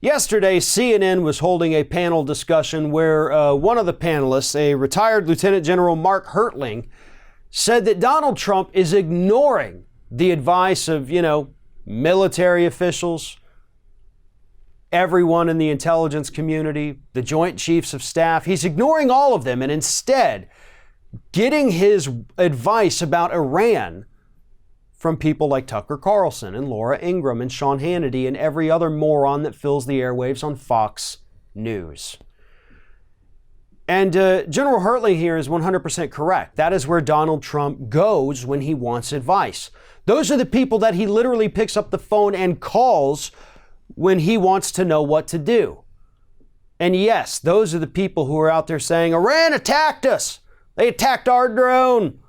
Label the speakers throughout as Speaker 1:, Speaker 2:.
Speaker 1: Yesterday, CNN was holding a panel discussion where one of the panelists, a retired Lieutenant General Mark Hertling, said that Donald Trump is ignoring the advice of, military officials, everyone in the intelligence community, the Joint Chiefs of Staff. He's ignoring all of them and instead getting his advice about Iran from people like Tucker Carlson and Laura Ingraham and Sean Hannity and every other moron that fills the airwaves on Fox News. And General Hertling here is 100% correct. That is where Donald Trump goes when he wants advice. Those are the people that he literally picks up the phone and calls when he wants to know what to do. And yes, those are the people who are out there saying, Iran attacked us. They attacked our drone.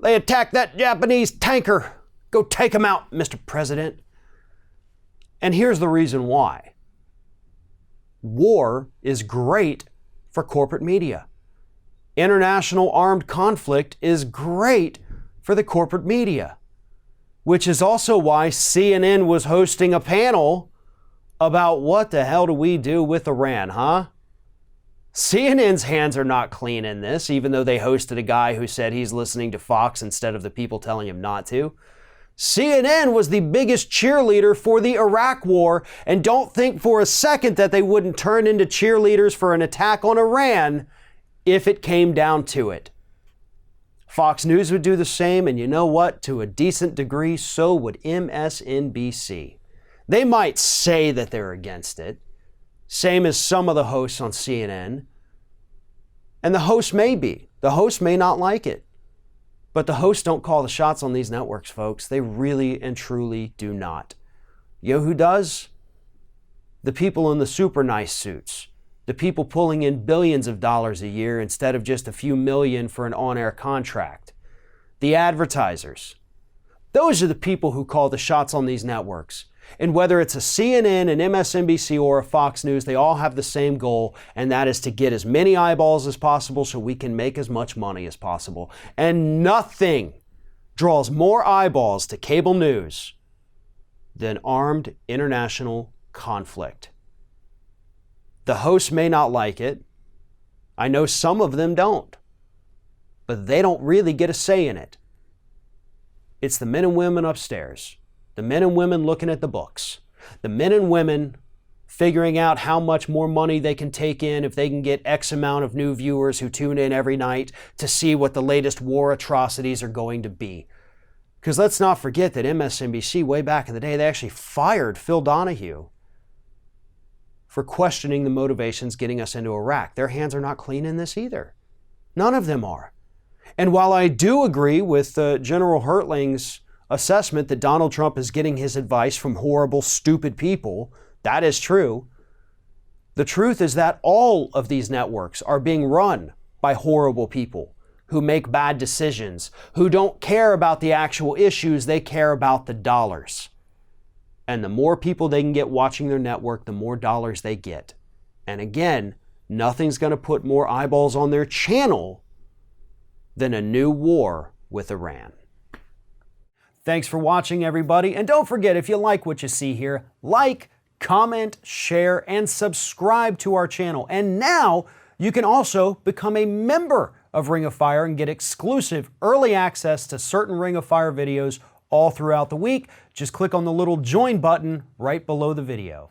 Speaker 1: They attacked that Japanese tanker. Go take them out, Mr. President. And here's the reason why. War is great for corporate media. International armed conflict is great for the corporate media, which is also why CNN was hosting a panel about what the hell do we do with Iran, huh? CNN's hands are not clean in this, even though they hosted a guy who said he's listening to Fox instead of the people telling him not to. CNN was the biggest cheerleader for the Iraq war, and don't think for a second that they wouldn't turn into cheerleaders for an attack on Iran if it came down to it. Fox News would do the same, and you know what? To a decent degree, so would MSNBC. They might say that they're against it, same as some of the hosts on CNN. And the host may be. The host may not like it. But the hosts don't call the shots on these networks, folks. They really and truly do not. You know who does? The people in the super nice suits. The people pulling in billions of dollars a year instead of just a few million for an on-air contract. The advertisers. Those are the people who call the shots on these networks. And whether it's a CNN, an MSNBC, or a Fox News, they all have the same goal, and that is to get as many eyeballs as possible so we can make as much money as possible. And nothing draws more eyeballs to cable news than armed international conflict. The hosts may not like it. I know some of them don't. But they don't really get a say in it. It's the men and women upstairs. The men and women looking at the books. The men and women figuring out how much more money they can take in if they can get X amount of new viewers who tune in every night to see what the latest war atrocities are going to be. Because let's not forget that MSNBC, way back in the day, they actually fired Phil Donahue for questioning the motivations getting us into Iraq. Their hands are not clean in this either. None of them are. And while I do agree with General Hertling's assessment that Donald Trump is getting his advice from horrible, stupid people, that is true. The truth is that all of these networks are being run by horrible people who make bad decisions, who don't care about the actual issues, they care about the dollars. And the more people they can get watching their network, the more dollars they get. And again, nothing's going to put more eyeballs on their channel than a new war with Iran. Thanks for watching, everybody. And don't forget, if you like what you see here, like, comment, share, and subscribe to our channel. And now you can also become a member of Ring of Fire and get exclusive early access to certain Ring of Fire videos all throughout the week. Just click on the little join button right below the video.